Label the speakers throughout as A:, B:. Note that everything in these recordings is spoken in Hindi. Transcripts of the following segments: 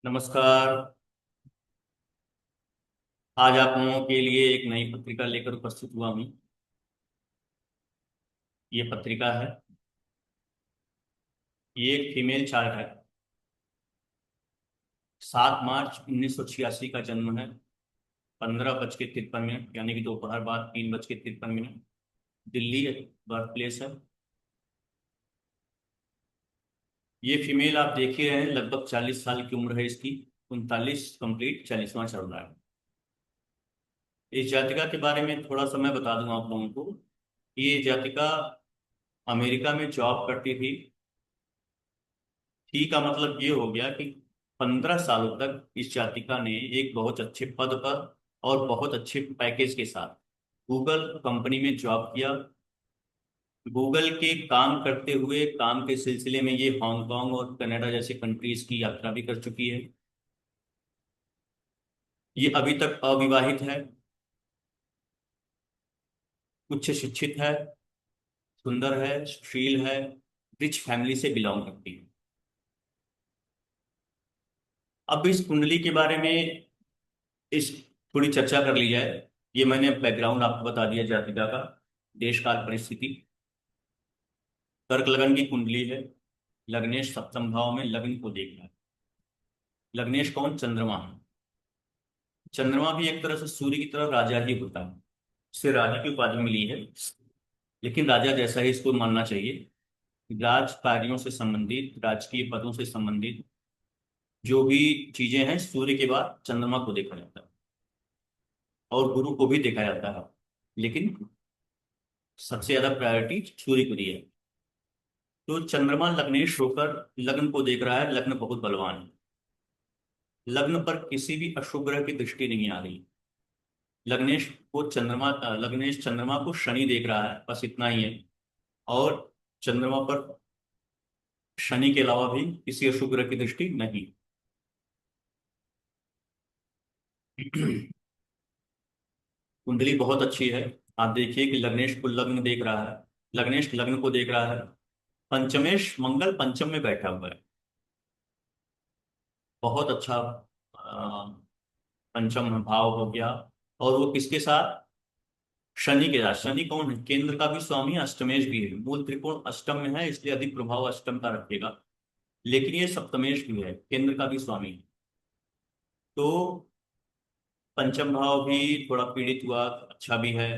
A: नमस्कार। आज आप लोगों के लिए एक नई पत्रिका लेकर उपस्थित हुआ हूँ। ये पत्रिका है। ये एक फीमेल चार्ट है। 7 मार्च 1986 का जन्म है। 15 बज के 53 मिनट यानी कि दोपहर बाद 3 बज के 53 मिनट। दिल्ली बर्थ प्लेस है। ये फीमेल आप देख ही रहे हैं, लगभग 40 साल की उम्र है इसकी। 39 कंप्लीट, 40वां चल रहा है। इस जातिका के बारे में थोड़ा सा मैं बता दूं आप लोगों को कि ये जातिका अमेरिका में जॉब करती थी। ही का मतलब ये हो गया कि 15 सालों तक इस जातिका ने एक बहुत अच्छे पद पर और बहुत अच्छे पैकेज के साथ गूगल कंपनी में जॉब किया। गूगल के काम करते हुए काम के सिलसिले में ये हांगकांग और कनाडा जैसे कंट्रीज की यात्रा भी कर चुकी है। ये अभी तक अविवाहित है। उच्च शिक्षित है। सुंदर है, सुशील है। रिच फैमिली से बिलोंग करती है। अब इस कुंडली के बारे में इस थोड़ी चर्चा कर ली जाए। ये मैंने बैकग्राउंड आपको बता दिया जातिका का। देश काल परिस्थिति। कर्क लगन की कुंडली है। लग्नेश सप्तम भाव में लग्न को देख रहा है। लग्नेश कौन? चंद्रमा है। चंद्रमा भी एक तरह से सूर्य की तरह राजा ही होता है। इसे राजा की उपाधि मिली है। लेकिन राजा जैसा ही इसको मानना चाहिए। राज कार्यों से संबंधित, राजकीय पदों से संबंधित जो भी चीजें हैं, सूर्य के बाद चंद्रमा को देखा जाता है और गुरु को भी देखा जाता है। लेकिन सबसे ज्यादा प्रायोरिटी सूर्य को दी है। तो चंद्रमा लग्नेश होकर लग्न को देख रहा है। लग्न बहुत बलवान है। लग्न पर किसी भी अशुभ ग्रह की दृष्टि नहीं आ रही। लग्नेश चंद्रमा को शनि देख रहा है, बस इतना ही है। और चंद्रमा पर शनि के अलावा भी किसी अशुभ ग्रह की दृष्टि नहीं। कुंडली बहुत अच्छी है। आप देखिए कि लग्नेश को लग्न देख रहा है। लग्नेश लग्न को देख रहा है। पंचमेश मंगल पंचम में बैठा हुआ है। बहुत अच्छा। पंचम भाव हो गया। और वो किसके साथ? शनि के साथ। शनि कौन है? केंद्र का भी स्वामी, अष्टमेश भी है। मूल त्रिकोण अष्टम में है, इसलिए अधिक प्रभाव अष्टम का रखेगा। लेकिन ये सप्तमेश भी है, केंद्र का भी स्वामी है। तो पंचम भाव भी थोड़ा पीड़ित हुआ, अच्छा भी है।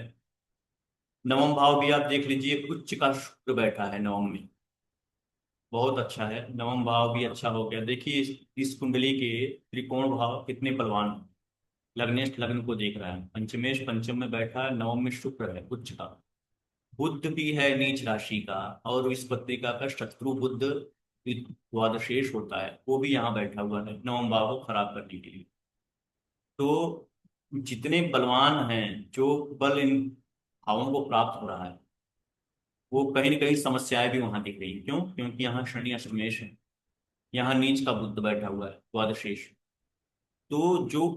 A: नवम भाव भी आप देख लीजिए, उच्च का शुक्र बैठा है नवम में। बहुत अच्छा है। नवम भाव भी अच्छा हो गया। देखिए इस कुंडली के त्रिकोण भाव कितने बलवान हैं। लग्नेश लग्न को देख रहा है। पंचमेश पंचम में बैठा है। नवम में शुक्र है उच्च का। बुध भी है नीच राशि का। और इस पत्रिका का शत्रु बुध द्वादशेष होता है, वो भी यहाँ बैठा हुआ है नवम भाव को खराब करने के लिए। तो जितने बलवान हैं, जो बल इन भावों को प्राप्त हो रहा है, वो कहीं ना कहीं समस्याएं भी वहां दिख रही हैं। क्यों? क्योंकि यहाँ शनि अष्टमेश है। यहाँ नीच का बुध बैठा हुआ है द्वादशेष। तो जो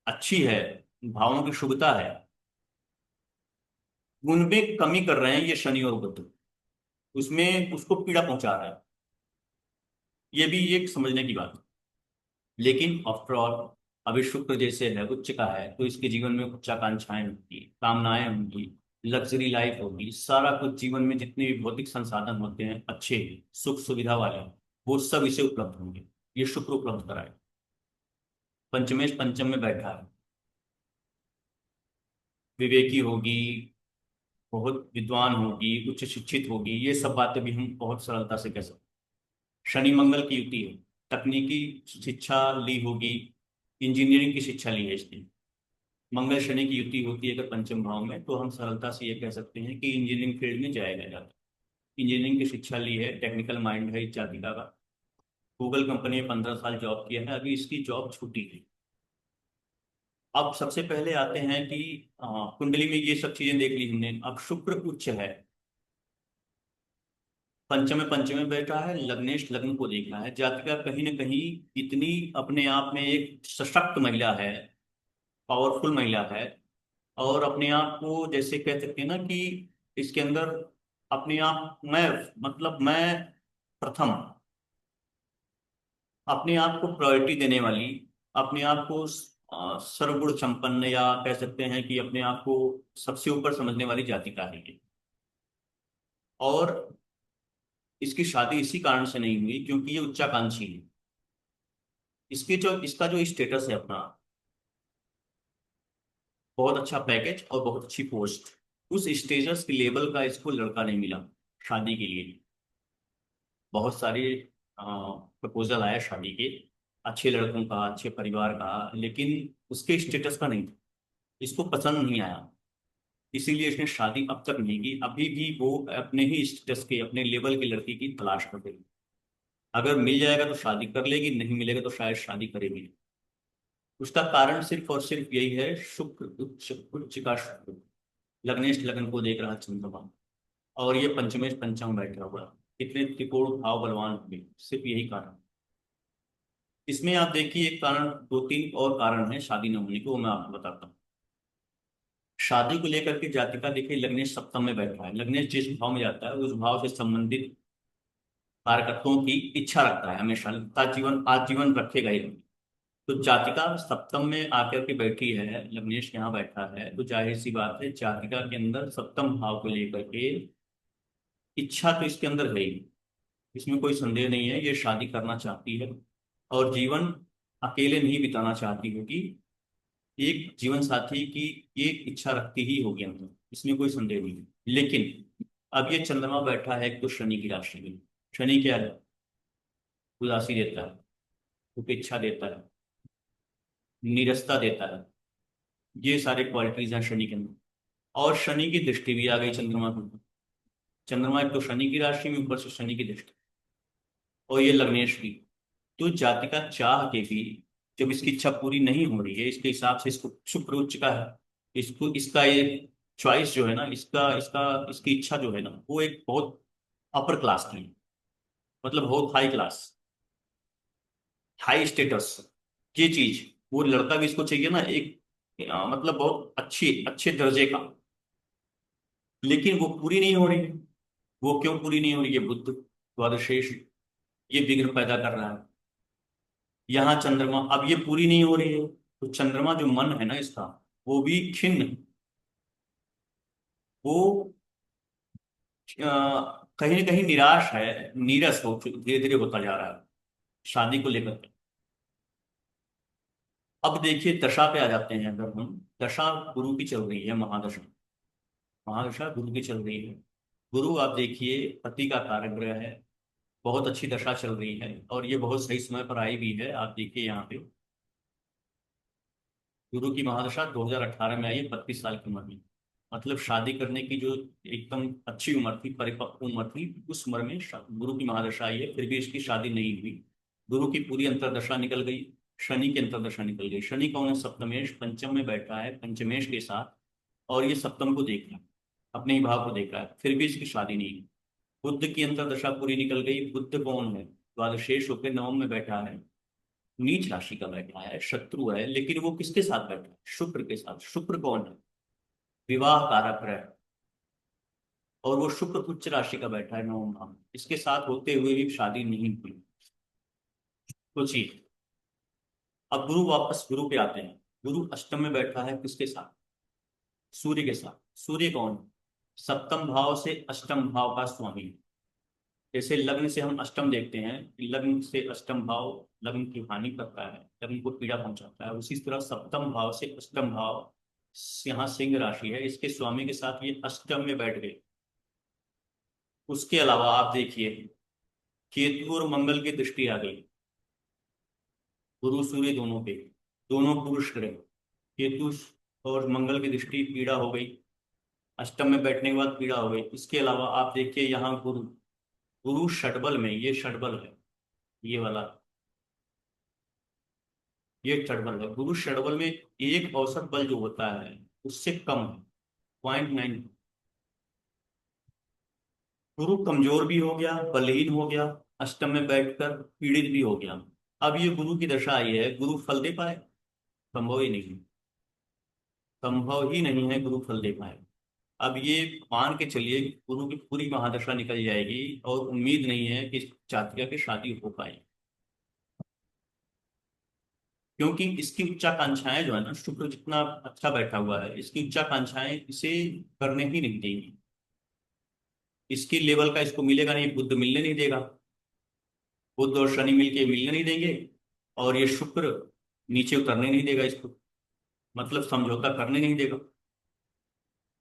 A: अच्छी है, भावों की शुभता है, उनमें कमी कर रहे हैं ये शनि और बुध। उसमें उसको पीड़ा पहुंचा रहा है। ये भी एक समझने की बात है। लेकिन आफ्टर ऑल, अभी शुक्र जैसे है, उच्च का है, तो इसके जीवन में उच्चाकांक्षाएं होंगी, कामनाएं होंगी, लग्जरी लाइफ होगी। सारा कुछ जीवन में जितने भी भौतिक संसाधन होते हैं अच्छे, सुख सुविधा वाले, वो सब इसे उपलब्ध होंगे। ये शुक्र उपलब्ध कराए। पंचमेश पंचम में बैठा है। विवेकी होगी, बहुत विद्वान होगी, उच्च शिक्षित होगी। ये सब बातें भी हम बहुत सरलता से कह सकते हैं। शनि मंगल की युति है। तकनीकी शिक्षा ली होगी। इंजीनियरिंग की शिक्षा ली है इसने। मंगल शनि की युति होती है अगर पंचम भाव में, तो हम सरलता से ये कह सकते हैं कि इंजीनियरिंग फील्ड में जाया जाता है। इंजीनियरिंग की शिक्षा ली है, टेक्निकल माइंड है इस जातिका का। गूगल कंपनी में 15 साल जॉब किया है, अभी इसकी जॉब छूटी है। अब सबसे पहले आते हैं कि कुंडली में ये सब चीजें देख ली हमने। अब शुक्र उच्च है, पंचम में बैठा है, लग्नेश लग्न को देख रहा है। जातिका कहीं ना कहीं इतनी अपने आप में एक सशक्त महिला है, पावरफुल महिला है। और अपने आप को जैसे कह सकते हैं ना कि इसके अंदर अपने आप मैं, मतलब मैं प्रथम, अपने आप को प्रायोरिटी देने वाली, अपने आप को सर्वगुण संपन्न, या कह सकते हैं कि अपने आप को सबसे ऊपर समझने वाली जाति का है ये। और इसकी शादी इसी कारण से नहीं हुई क्योंकि ये उच्चाकांक्षी है। इसका जो स्टेटस है अपना, बहुत अच्छा पैकेज और बहुत अच्छी पोस्ट, उस स्टेटस के लेवल का इसको लड़का नहीं मिला शादी के लिए। बहुत सारे प्रपोजल आया शादी के, अच्छे लड़कों का, अच्छे परिवार का, लेकिन उसके स्टेटस का नहीं था। इसको पसंद नहीं आया, इसीलिए इसने शादी अब तक नहीं की। अभी भी वो अपने ही स्टेटस के, अपने लेवल के लड़की की तलाश कर रही है। अगर मिल जाएगा तो शादी कर लेगी, नहीं मिलेगा तो शायद शादी करेगी नहीं। उसका कारण सिर्फ और सिर्फ यही है, शुक्र उच्च उच्च का शुक्र, लग्नेश लगन को देख रहा चंद्रमा, और ये पंचमेश पंचम बैठा हुआ, कितने त्रिकोण भाव बलवान हुए, सिर्फ यही कारण। इसमें आप देखिए, एक कारण, दो तीन और कारण है शादी न होने को, वो मैं आपको बताता हूँ। शादी को लेकर के जातिका देखिए, लग्नेश सप्तम में बैठा है। लग्नेश जिस भाव में जाता है उस भाव से संबंधित कारकत्वों की इच्छा रखता है हमेशा, जीवन आजीवन रखेगा ही। तो जातिका सप्तम में आकर के बैठी है, लग्नेश यहाँ बैठा है, तो जाहिर सी बात है जातिका के अंदर सप्तम भाव को लेकर के इच्छा तो इसके अंदर है ही, इसमें कोई संदेह नहीं है। ये शादी करना चाहती है और जीवन अकेले नहीं बिताना चाहती होगी, एक जीवन साथी की ये इच्छा रखती ही होगी अंदर, इसमें कोई संदेह नहीं है। लेकिन अब ये चंद्रमा बैठा है एक तो शनि की राशि में। शनि क्या है? उदासी देता है, उपेक्षा देता है, नीरसता देता है, ये सारे क्वालिटीज हैं शनि के अंदर। और शनि की दृष्टि भी आ गई चंद्रमा के ऊपर। चंद्रमा एक तो शनि की राशि में, ऊपर से शनि की दृष्टि, और ये लग्नेश की। तो जातिका चाह के भी जब इसकी इच्छा पूरी नहीं हो रही है, इसके हिसाब से इसको शुक्र उच्च का है, इसको इसका ये चॉइस जो है ना, इसका इसका इसकी इच्छा जो है ना, वो एक बहुत अपर क्लास की है। मतलब बहुत हाई क्लास, हाई स्टेटस, ये चीज, वो लड़का भी इसको चाहिए ना, एक मतलब बहुत अच्छी अच्छे दर्जे का। लेकिन वो पूरी नहीं हो रही है। वो क्यों पूरी नहीं हो रही है? बुध द्वादशेष ये विघ्न पैदा कर रहा है। यहाँ चंद्रमा, अब ये पूरी नहीं हो रही है, तो चंद्रमा जो मन है ना इसका, वो भी खिन्न, वो कहीं ना कहीं निराश है, नीरस हो, धीरे धीरे होता जा रहा है शादी को लेकर के। अब देखिए दशा पे आ जाते हैं, अगर हम, दशा गुरु की चल रही है, महादशा, महादशा गुरु की चल रही है। गुरु आप देखिए पति का कारक ग्रह है, बहुत अच्छी दशा चल रही है, और ये बहुत सही समय पर आई भी है। आप देखिए यहाँ पे गुरु की महादशा 2018 में आई है, 32 साल की उम्र में। मतलब शादी करने की जो एकदम अच्छी उम्र थी, परिपक्व उम्र थी, उस उम्र में गुरु की महादशा आई है, फिर भी इसकी शादी नहीं हुई। गुरु की पूरी अंतर्दशा निकल गई, शनि की अंतर्दशा निकल गई। शनि कौन है? सप्तमेश, पंचम में बैठा है पंचमेश के साथ, और ये सप्तम को देख रहा है, अपने ही भाव को देख रहा है, फिर भी इसकी शादी नहीं हुई। बुद्ध की अंतर्दशा पूरी निकल गई। बुद्ध कौन है? द्वादशेष होकर नवम में बैठा है, नीच राशि का बैठा है, शत्रु है, लेकिन वो किसके साथ बैठा है? शुक्र के साथ। शुक्र कौन है? विवाह कारक ग्रह, और वो शुक्र उच्च राशि का बैठा है नवम भाव में। इसके साथ होते हुए भी शादी नहीं हुई। सोचिए। अब गुरु, वापस गुरु पे आते हैं। गुरु अष्टम में बैठा है किसके साथ? सूर्य के साथ। सूर्य कौन है? सप्तम भाव से अष्टम भाव का स्वामी। जैसे लग्न से हम अष्टम देखते हैं कि लग्न से अष्टम भाव लग्न की हानि करता है, लग्न को पीड़ा पहुंचाता है, उसी तरह सप्तम भाव से अष्टम भाव, यहाँ सिंह राशि है, इसके स्वामी के साथ ये अष्टम में बैठ गए। उसके अलावा आप देखिए, केतु और मंगल की दृष्टि आ गई, गुरु सूर्य दोनों पे, दोनों पुरुष ग्रह। केतु और मंगल की दृष्टि, पीड़ा हो गई, अष्टम में बैठने के बाद पीड़ा हो गई। इसके अलावा आप देखिए यहाँ गुरु, गुरु षटबल में, ये षटबल है, ये वाला, ये षटबल है। गुरु षटबल में एक औसत बल जो होता है उससे कम है, 0.9। गुरु कमजोर भी हो गया, बलहीन हो गया, अष्टम में बैठकर पीड़ित भी हो गया। अब ये गुरु की दशा आई है, गुरु फल दे पाए? संभव ही नहीं, संभव ही नहीं है गुरु फल दे पाए। अब ये मान के चलिए कि गुरु की पूरी महादशा निकल जाएगी और उम्मीद नहीं है कि इस जातिका की शादी हो पाए। क्योंकि इसकी उच्चाकांक्षाएं जो है ना, शुक्र जितना अच्छा बैठा हुआ है, इसकी उच्चाकांक्षाएं इसे करने ही नहीं देंगी। इसकी लेवल का इसको मिलेगा नहीं, बुद्ध मिलने नहीं देगा, बुद्ध और शनि मिलके मिलने नहीं देंगे, और ये शुक्र नीचे उतरने नहीं देगा इसको, मतलब समझौता करने नहीं देगा।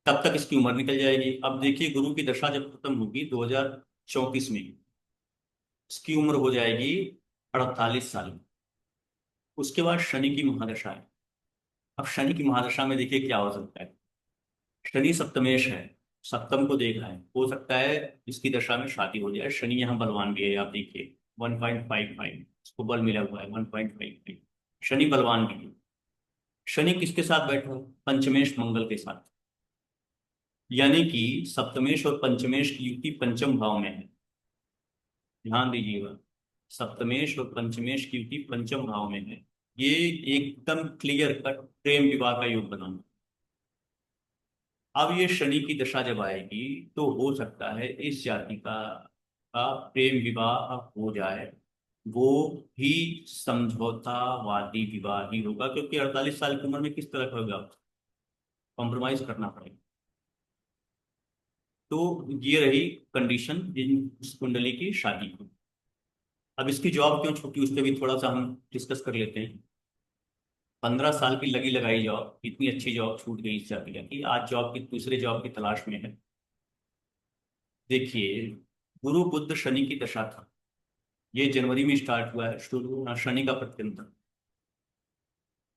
A: तब तक इसकी उम्र निकल जाएगी। अब देखिए, गुरु की दशा जब खत्म होगी 2034 में, इसकी उम्र हो जाएगी 48 साल। उसके बाद शनि की महादशा है। अब शनि की महादशा में देखिए क्या हो सकता है। शनि सप्तमेश है, सप्तम को देख रहा है, हो सकता है इसकी दशा में शादी हो जाए। शनि यहाँ बलवान भी है, आप देखिए 1.55 इसको बल मिला हुआ है, 1.55। शनि बलवान भी है। शनि किसके साथ बैठा है? पंचमेश मंगल के साथ। यानी कि सप्तमेश और पंचमेश की युति पंचम भाव में है। ध्यान दीजिएगा, सप्तमेश और पंचमेश की युति पंचम भाव में है। ये एकदम क्लियर कट प्रेम विवाह का योग बना। अब ये शनि की दशा जब आएगी तो हो सकता है इस जाति का प्रेम विवाह हो जाए। वो भी समझौतावादी विवाह ही होगा, क्योंकि 48 साल की उम्र में किस तरह का होगा, कॉम्प्रोमाइज करना पड़ेगा। तो ये रही कंडीशन इन इस कुंडली की शादी की। अब इसकी जॉब क्यों छूटी, उस पर भी थोड़ा सा हम डिस्कस कर लेते हैं। 15 साल की लगी लगाई जॉब, इतनी अच्छी जॉब छूट गई इस जाति की, आज जॉब की दूसरे जॉब की तलाश में है। देखिए, गुरु बुध शनि की दशा था, ये जनवरी में स्टार्ट हुआ है, शुरू शनि का प्रत्यंतर।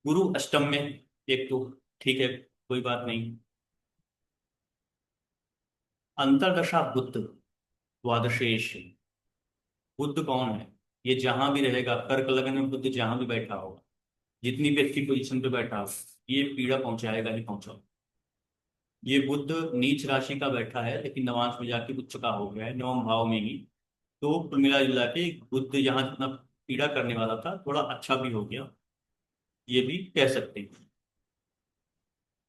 A: गुरु अष्टम में, एक तो ठीक है, कोई बात नहीं। अंतरदशा बुध द्वादशेश। बुध कौन है? ये जहां भी रहेगा, कर्क लग्न में बुध जहां भी बैठा होगा, जितनी भी अच्छी पोजीशन पे बैठा हो, ये पीड़ा पहुंचाएगा ही पहुंचाओ। ये बुध नीच राशि का बैठा है, लेकिन नवांश में जाके उच्च का हो गया है, नवम भाव में ही। तो कुल मिला जुला के बुध यहाँ जितना पीड़ा करने वाला था, थोड़ा अच्छा भी हो गया, ये भी कह सकते हैं।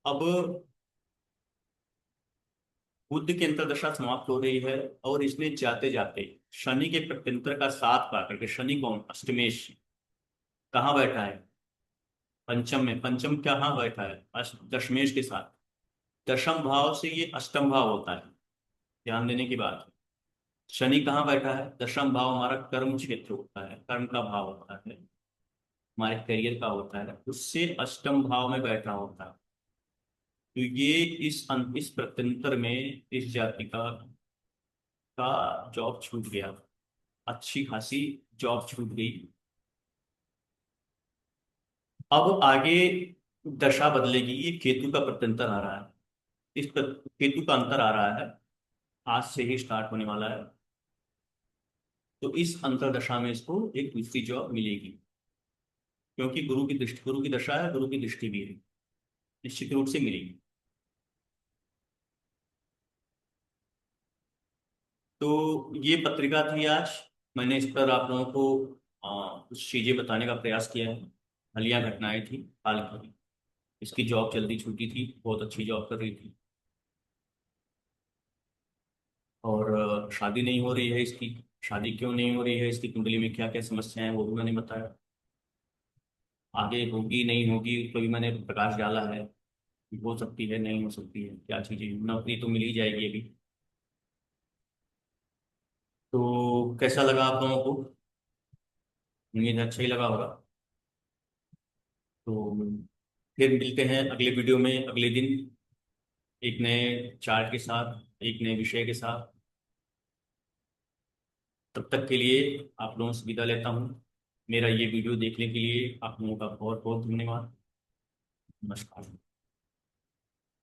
A: अब बुध की अंतर्दशा समाप्त हो रही है, और इसने जाते जाते शनि के प्रत्यंतर का साथ पा करके, शनि कौन, अष्टमेश, कहाँ बैठा है? पंचम में। पंचम कहाँ बैठा है? दशमेश के साथ। दशम भाव से ये अष्टम भाव होता है, ध्यान देने की बात है। शनि कहाँ बैठा है? दशम भाव हमारा कर्म क्षेत्र होता है, कर्म का भाव होता है, हमारे करियर का होता है, उससे अष्टम भाव में बैठा होता है। तो ये इस प्रत्यंतर में इस जाति का जॉब छूट गया, अच्छी खासी जॉब छूट गई। अब आगे दशा बदलेगी, ये केतु का प्रत्यंतर आ रहा है, केतु का अंतर आ रहा है, आज से ही स्टार्ट होने वाला है। तो इस अंतरदशा में इसको एक दूसरी जॉब मिलेगी, क्योंकि गुरु की दृष्टि, गुरु की दशा है, गुरु की दृष्टि भी है, निश्चित रूप से मिलेगी। तो ये पत्रिका थी आज, मैंने इस पर आप लोगों को कुछ चीजें बताने का प्रयास किया है। हालिया घटनाएं थी हाल की। इसकी जॉब जल्दी छूटी थी, बहुत अच्छी जॉब कर रही थी, और शादी नहीं हो रही है इसकी। शादी क्यों नहीं हो रही है, इसकी कुंडली में क्या क्या समस्याएं हैं, वो भी मैंने बताया। आगे होगी नहीं होगी तो भी मैंने प्रकाश डाला है, हो सकती है नहीं हो सकती है, क्या चीजें, नौकरी तो मिल ही जाएगी अभी। तो कैसा लगा आप लोगों को? उम्मीद है अच्छा ही लगा होगा। तो फिर मिलते हैं अगले वीडियो में अगले दिन, एक नए चार्ट के साथ, एक नए विषय के साथ। तब तक के लिए आप लोगों से विदा लेता हूँ। मेरा ये वीडियो देखने के लिए आप लोगों का बहुत बहुत धन्यवाद। नमस्कार।